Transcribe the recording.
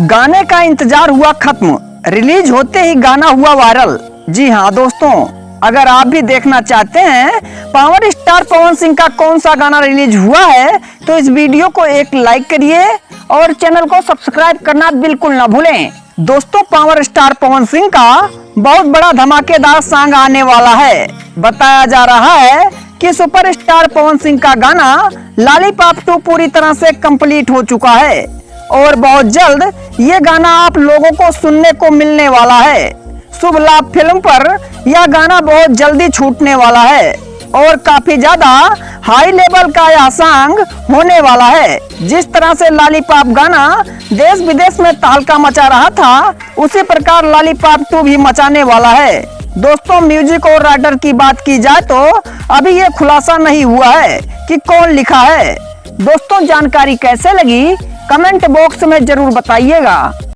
गाने का इंतजार हुआ खत्म, रिलीज होते ही गाना हुआ वायरल। जी हाँ दोस्तों, अगर आप भी देखना चाहते हैं पावर स्टार पवन सिंह का कौन सा गाना रिलीज हुआ है तो इस वीडियो को एक लाइक करिए और चैनल को सब्सक्राइब करना बिल्कुल ना भूलें। दोस्तों, पावर स्टार पवन सिंह का बहुत बड़ा धमाकेदार सॉन्ग आने वाला है। बताया जा रहा है कि सुपरस्टार पवन सिंह का गाना लॉलीपॉप 2 पूरी तरह से कंप्लीट हो चुका है और बहुत जल्द ये गाना आप लोगों को सुनने को मिलने वाला है। शुभ लाभ फिल्म पर यह गाना बहुत जल्दी छूटने वाला है और काफी ज्यादा हाई लेवल का यह सॉन्ग होने वाला है। जिस तरह से लॉलीपॉप गाना देश विदेश में तहलका मचा रहा था, उसी प्रकार लॉलीपॉप 2 भी मचाने वाला है। दोस्तों, म्यूजिक और राइटर की बात की जाए तो अभी ये खुलासा नहीं हुआ है कि कौन लिखा है। दोस्तों, जानकारी कैसे लगी कमेंट बॉक्स में जरूर बताइएगा।